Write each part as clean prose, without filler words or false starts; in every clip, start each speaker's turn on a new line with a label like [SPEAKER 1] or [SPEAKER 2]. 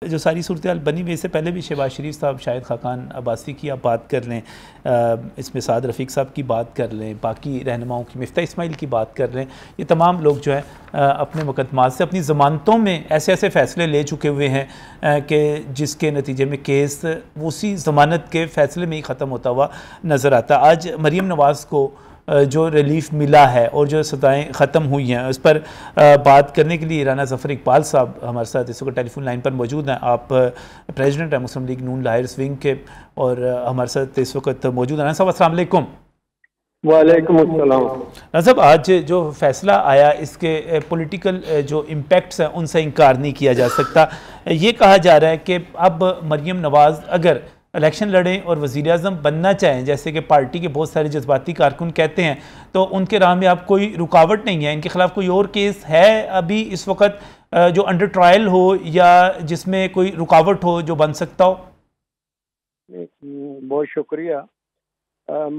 [SPEAKER 1] जो सारी सूरत हाल बनी हुई, इससे पहले भी शहबाज शरीफ साहब, शाहिद खाकान अब्बासी की आप बात कर लें, इसमें साद रफ़ीक साहब की बात कर लें, बाकी रहनुमाओं की, मिफ्ता इस्माइल की बात कर लें, ये तमाम लोग जो है अपने मुकदमात से अपनी ज़मानतों में ऐसे ऐसे फ़ैसले ले चुके हुए हैं कि जिसके नतीजे में केस उसी ज़मानत के फ़ैसले में ही ख़त्म होता हुआ नज़र आता। आज मरीम नवाज़ को जो रिलीफ मिला है और जो सज़ाएँ ख़त्म हुई हैं, उस पर बात करने के लिए राना ज़फ़र इकबाल साहब हमारे साथ इस वक्त टेलीफोन लाइन पर मौजूद हैं। आप प्रेसिडेंट हैं मुस्लिम लीग नून लाहिर विंग के और हमारे साथ इस वक्त मौजूद हैं। राना साहब अस्सलाम वालेकुम।
[SPEAKER 2] वालेकुम अस्सलाम।
[SPEAKER 1] राना साहब, आज जो फैसला आया, इसके पॉलिटिकल जो इम्पैक्ट्स हैं उनसे इनकार नहीं किया जा सकता। ये कहा जा रहा है कि अब मरीम नवाज़ अगर इलेक्शन लड़ें और वज़ीर आज़म बनना चाहें, जैसे कि पार्टी के बहुत सारे जज्बाती कारकुन कहते हैं, तो उनके राह में अब कोई रुकावट नहीं है। इनके खिलाफ कोई और केस है अभी इस वक्त जो अंडर ट्रायल हो या जिसमें कोई रुकावट हो जो बन सकता हो?
[SPEAKER 2] बहुत शुक्रिया।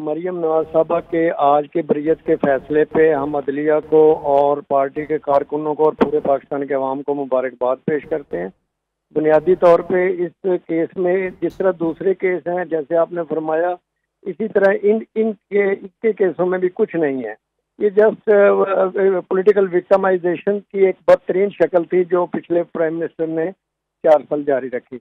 [SPEAKER 2] मरियम नवाज साहबा के आज के बरियत के फैसले पे हम अदलिया को और पार्टी के कारकुनों को और पूरे पाकिस्तान के अवाम को मुबारकबाद पेश करते हैं। बुनियादी तौर पे इस केस में जिस तरह दूसरे केस हैं, जैसे आपने फरमाया, इसी तरह इनके केसों में भी कुछ नहीं है। ये जस्ट पॉलिटिकल विक्टिमाइजेशन की एक बदतरीन शक्ल थी जो पिछले प्राइम मिनिस्टर ने 4 साल जारी रखी।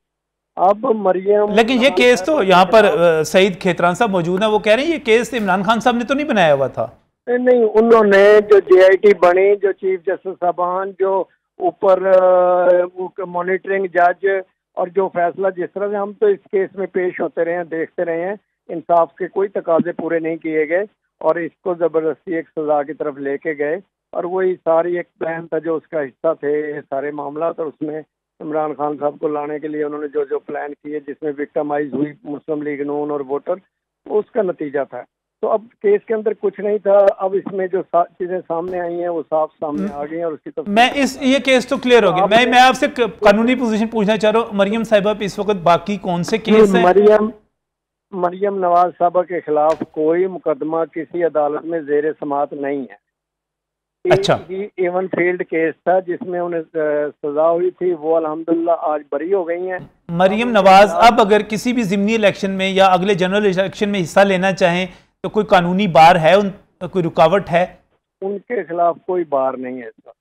[SPEAKER 2] अब मरियम,
[SPEAKER 1] लेकिन ये केस तो यहाँ पर सईद खेतरान साहब मौजूद हैं, वो कह रहे हैं ये केस इमरान खान साहब ने तो नहीं बनाया हुआ था।
[SPEAKER 2] नहीं, उन्होंने जो JIT बनी, जो चीफ जस्टिस साहबान, जो ऊपर मॉनिटरिंग जज, और जो फैसला जिस तरह से हम तो इस केस में पेश होते रहे हैं, देखते रहे हैं, इंसाफ के कोई तकाजे पूरे नहीं किए गए और इसको ज़बरदस्ती एक सज़ा की तरफ लेके गए। और वही सारी एक प्लान था जो उसका हिस्सा थे सारे मामला, और उसमें इमरान खान साहब को लाने के लिए उन्होंने जो जो प्लान किए, जिसमें विक्टिमाइज हुई मुस्लिम लीग नून और वोटर, उसका नतीजा था। तो अब केस के अंदर कुछ नहीं था। अब इसमें जो चीजें सामने आई हैं वो साफ सामने आ गई हैं और उसकी तो
[SPEAKER 1] मैं ये केस तो क्लियर हो गया। मैं आपसे कानूनी पोजीशन पूछना चाह रहा हूँ, मरियम साहिबा पे इस वक्त बाकी कौन से केस हैं?
[SPEAKER 2] मरियम नवाज साहबा के खिलाफ कोई मुकदमा किसी अदालत में जेर समात नहीं है।
[SPEAKER 1] अच्छा,
[SPEAKER 2] इवन फील्ड केस था जिसमें उन्हें सजा हुई थी, वो अल्हम्दुलिल्लाह आज बरी हो गई हैं।
[SPEAKER 1] मरियम नवाज अब अगर किसी भी ज़िमनी इलेक्शन में या अगले जनरल इलेक्शन में हिस्सा लेना चाहें तो कोई कानूनी बार है, कोई रुकावट है?
[SPEAKER 2] उनके खिलाफ कोई बार नहीं है इसका।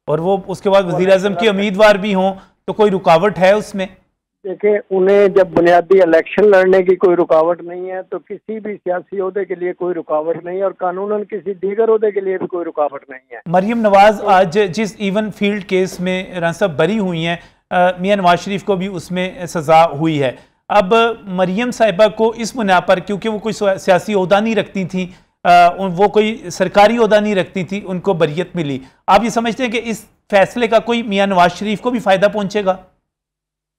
[SPEAKER 1] और वो उसके बाद वज़ीर आज़म की उम्मीदवार भी हों तो कोई रुकावट है उसमें?
[SPEAKER 2] देखिए, उन्हें जब बुनियादी इलेक्शन लड़ने की कोई रुकावट नहीं है तो किसी भी सियासी ओहदे के लिए कोई रुकावट नहीं है, और कानूनन किसी दीगर ओहदे के लिए भी कोई रुकावट नहीं है।
[SPEAKER 1] मरियम नवाज आज जिस इवन फील्ड केस में राना बरी हुई हैं, मियां नवाज शरीफ को भी उसमें सजा हुई है। अब मरियम साहिबा को इस बुनियाद पर, क्योंकि वो कोई सियासी ओहदा नहीं रखती थी, वो कोई सरकारी ओहदा नहीं रखती थी, उनको बरियत मिली। आप ये समझते हैं कि इस फैसले का कोई मियां नवाज शरीफ को भी फायदा पहुंचेगा?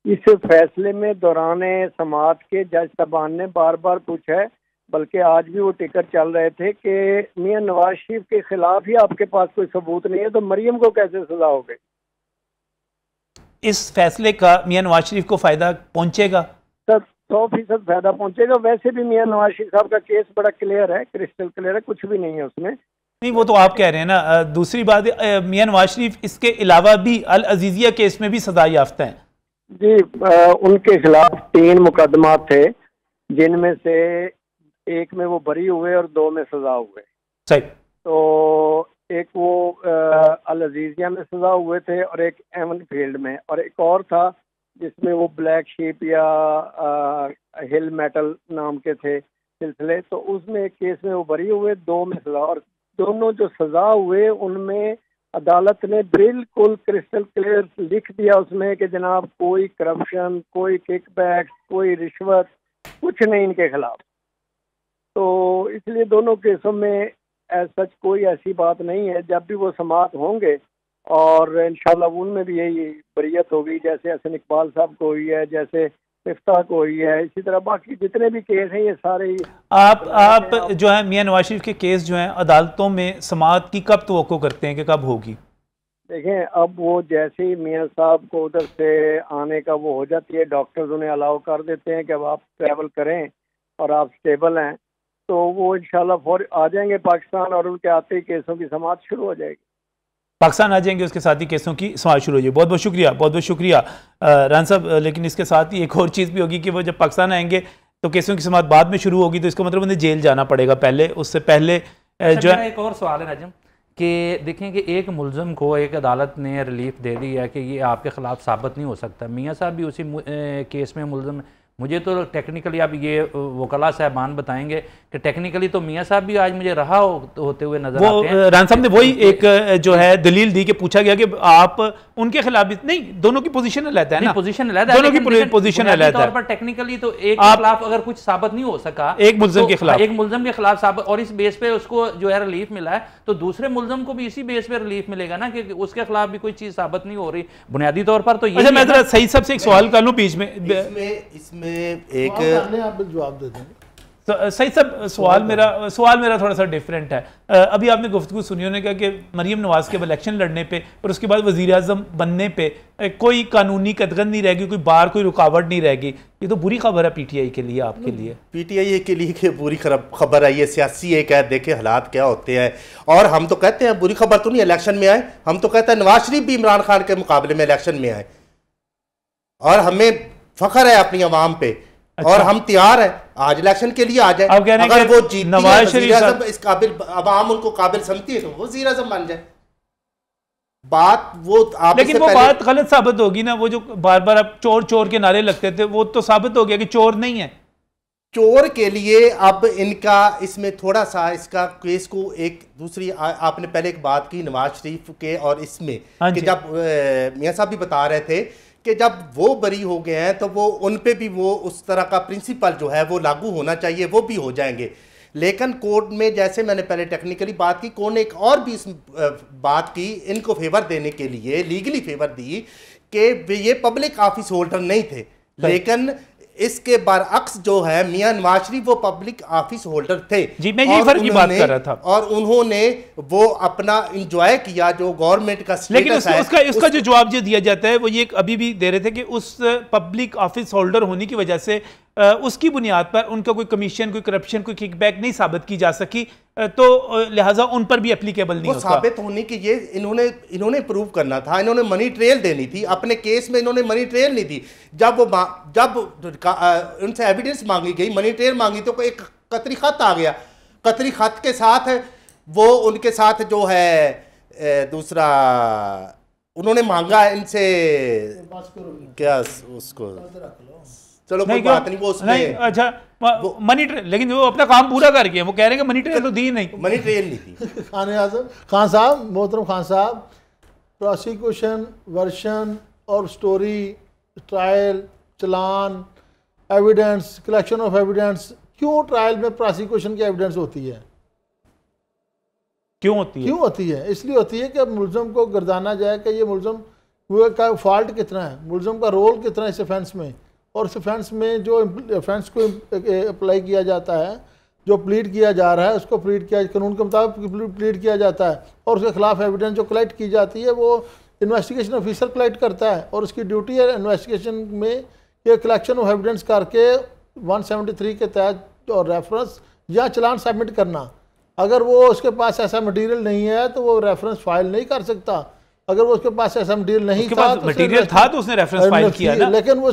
[SPEAKER 2] इस फैसले में दौरान समाअत के जज साहबान ने बार बार पूछा है, बल्कि आज भी वो टिकट चल रहे थे कि मियां नवाज शरीफ के खिलाफ ही आपके पास कोई सबूत नहीं है तो मरियम को कैसे सजा हो गई।
[SPEAKER 1] इस फैसले का मियां नवाज शरीफ को फायदा पहुंचेगा?
[SPEAKER 2] सर, 100% फायदा पहुंचेगा। वैसे भी मियां नवाज शरीफ साहब का केस बड़ा क्लियर है, क्रिस्टल क्लियर है, कुछ भी नहीं है उसमें।
[SPEAKER 1] नहीं, वो तो आप कह रहे हैं ना। दूसरी बात, मियां नवाज शरीफ इसके अलावा भी अल अजीजिया केस में भी सजा याफ्ता हैं।
[SPEAKER 2] जी, उनके खिलाफ 3 मुकदमा थे, जिनमें से एक में वो बरी हुए और 2 में सजा हुए।
[SPEAKER 1] सही।
[SPEAKER 2] तो एक वो अल अजीजिया में सजा हुए थे और एक एवन फील्ड में, और एक और था जिसमें वो ब्लैक शीप या हिल मेटल नाम के थे सिलसिले। तो उसमें एक केस में वो बरी हुए, 2 में सजा, और दोनों जो सजा हुए उनमें अदालत ने बिल्कुल क्रिस्टल क्लियर लिख दिया उसमें कि जनाब कोई करप्शन, कोई किकबैक, कोई रिश्वत, कुछ नहीं इनके खिलाफ। तो इसलिए दोनों केसों में सच कोई ऐसी बात नहीं है। जब भी वो समाअत होंगे और इंशाल्लाह उनमें भी यही बरियत होगी, जैसे हसन इकबाल साहब को हुई है, जैसे मिफ्ता को हुई है, इसी तरह बाकी जितने भी केस हैं ये सारे ही।
[SPEAKER 1] आप जो है मियां नवाज शरीफ के केस जो हैं अदालतों में समाअत की कब तवक्को करते हैं कि कब होगी?
[SPEAKER 2] देखें, अब वो जैसे ही मियां साहब को उधर से आने का वो हो जाती है, डॉक्टर्स उन्हें अलाउ कर देते हैं कि अब आप ट्रैवल करें और आप स्टेबल हैं, तो वो इंशाल्लाह फौर आ जाएंगे पाकिस्तान और उनके आते ही केसों की समाअत शुरू हो जाएगी।
[SPEAKER 1] पाकिस्तान आ जाएंगे, उसके साथ ही केसों की समाअत शुरू हो जाए। बहुत बहुत शुक्रिया, बहुत बहुत शुक्रिया रान साहब। लेकिन इसके साथ ही एक और चीज़ भी होगी कि वो जब पाकिस्तान आएंगे तो केसों की समाअत बाद में शुरू होगी, तो इसका मतलब उन्हें जेल जाना पड़ेगा पहले, उससे पहले जो है।
[SPEAKER 3] एक और सवाल है नाजिम कि देखें कि एक मुलजम को एक अदालत ने रिलीफ दे दी है कि ये आपके ख़िलाफ़ साबित नहीं हो सकता। मियाँ साहब भी उसी केस में मुलजम, मुझे तो टेक्निकली अब ये वकला साहबान बताएंगे कि टेक्निकली तो मियाँ साहब भी आज मुझे रहा होते हुए नजर आते हैं।
[SPEAKER 1] रान साहब ने वही एक जो है दलील दी कि पूछा गया कि आप उनके खिलाफ भी नहीं, दोनों की पोजीशन अलग है ना,
[SPEAKER 3] पोजीशन अलग है,
[SPEAKER 1] दोनों की पोजीशन अलग है।
[SPEAKER 3] पर टेक्निकली तो एक के खिलाफ अगर कुछ साबित नहीं हो सका,
[SPEAKER 1] एक मुलजम के खिलाफ,
[SPEAKER 3] एक मुलजम के खिलाफ साबित, और इस बेस पे उसको जो है रिलीफ मिला है, तो दूसरे मुलजम को भी इसी बेस पे रिलीफ मिलेगा ना कि उसके खिलाफ भी कोई चीज साबित नहीं हो रही बुनियादी तौर पर। तो
[SPEAKER 1] अच्छा, मैं जरा सही सबसे एक सवाल कर लूं बीच में,
[SPEAKER 4] इसमें एक
[SPEAKER 5] आप जवाब दे देंगे।
[SPEAKER 1] तो सही सब सवाल मेरा थोड़ा सा डिफरेंट है। अभी आपने गुफ्तगू सुनी, उन्होंने कहा कि मरीम नवाज के अब इलेक्शन लड़ने पे और उसके बाद वज़ीर आज़म बनने पे कोई कानूनी कदगन नहीं रहेगी, कोई बार कोई रुकावट नहीं रहेगी। ये तो बुरी खबर है पीटीआई के लिए, आपके लिए।
[SPEAKER 4] पीटीआई के लिए बुरी खबर है, ये सियासी एक है, देखे हालात क्या होते हैं। और हम तो कहते हैं बुरी खबर तो नहीं इलेक्शन में आए, हम तो कहते हैं नवाज शरीफ भी इमरान खान के मुकाबले में इलेक्शन में आए, और हमें फख्र है अपनी आवाम पे। अच्छा। और हम तैयार हैं आज इलेक्शन के लिए आ जाए। अगर वो जीतती
[SPEAKER 1] नवाज शरीफ
[SPEAKER 4] इस काबिल, आवाम उनको काबिल समझती है तो वो वज़ीर आज़म बन जाए। बात वो आप,
[SPEAKER 1] लेकिन वो बात गलत साबित होगी ना। वो जो बार बार आप चोर चोर के नारे लगते थे, वो तो साबित हो गया कि चोर नहीं है।
[SPEAKER 4] चोर के लिए अब इनका इसमें थोड़ा सा इसका केस को एक दूसरी आपने पहले एक बात की नवाज शरीफ के और इसमें कि जब मियाँ साहब भी बता रहे थे कि जब वो बरी हो गए हैं तो वो उन पे भी वो उस तरह का प्रिंसिपल जो है वो लागू होना चाहिए, वो भी हो जाएंगे। लेकिन कोर्ट में जैसे मैंने पहले टेक्निकली बात की, कोर्ट ने एक और भी इस बात की इनको फेवर देने के लिए, लीगली फेवर दी कि ये पब्लिक ऑफिस होल्डर नहीं थे, लेकिन इसके बरअक्स जो है मियां नवाज शरीफ वो पब्लिक ऑफिस होल्डर थे।
[SPEAKER 1] जी, मैं ये फर्क की बात कर रहा था।
[SPEAKER 4] और उन्होंने वो अपना एंजॉय किया जो गवर्नमेंट का स्टेटस है।
[SPEAKER 1] उसका जो जवाब जो दिया जाता है वो ये अभी भी दे रहे थे कि उस पब्लिक ऑफिस होल्डर होने की वजह से उसकी बुनियाद पर उनका कोई कमीशन, कोई करप्शन, कोई किकबैक नहीं साबित की जा सकी, तो लिहाजा उन पर भी एप्लीकेबल नहीं होता।
[SPEAKER 4] साबित होने की ये इन्होंने प्रूव करना था, इन्होंने मनी ट्रेल देनी थी। अपने केस में इन्होंने मनी ट्रेल नहीं दी। जब उनसे एविडेंस मांगी गई, मनी ट्रेल मांगी, तो एक कतरी खत आ गया। कतरी खत के साथ वो उनके साथ जो है दूसरा उन्होंने मांगा इनसे क्या उसको, चलो कोई बात नहीं, वो उसमें
[SPEAKER 1] अच्छा मनी ट्रेल, लेकिन वो अपना काम पूरा कर गए। वो कह रहे हैं कि मनी ट्रेल तो दी नहीं,
[SPEAKER 4] मनी ट्रेल नहीं थी।
[SPEAKER 5] खान साहब, मोहतरम खान साहब, प्रोसिक्यूशन, वर्शन और story, trial, challan, evidence, collection of evidence, क्यों ट्रायल में प्रोसिक्यूशन की एविडेंस होती है?
[SPEAKER 1] क्यों होती है? इसलिए होती है कि अब मुलजम को गर्दाना जाए कि ये मुलजम का फॉल्ट कितना है, मुलजम का रोल कितना है इस ऑफेंस में, और इस ऑफेंस में जो ऑफेंस को अप्लाई किया जाता है, जो प्लीड किया जा रहा है उसको प्लीड किया कानून के मुताबिक प्लीड किया जाता है, और उसके खिलाफ एविडेंस जो कलेक्ट की जाती है वो इन्वेस्टिगेशन ऑफिसर कलेक्ट करता है, और उसकी ड्यूटी है इन्वेस्टिगेशन में ये कलेक्शन ऑफ एविडेंस करके 173 के तहत और रेफरेंस या चलान सबमिट करना। अगर वो उसके पास ऐसा मटेरियल नहीं है तो वो रेफरेंस फाइल नहीं कर सकता। अगर वो उसके पास ऐसा मटेरियल नहीं था तो उसने रेफरेंस फाइल किया ना,
[SPEAKER 5] लेकिन वो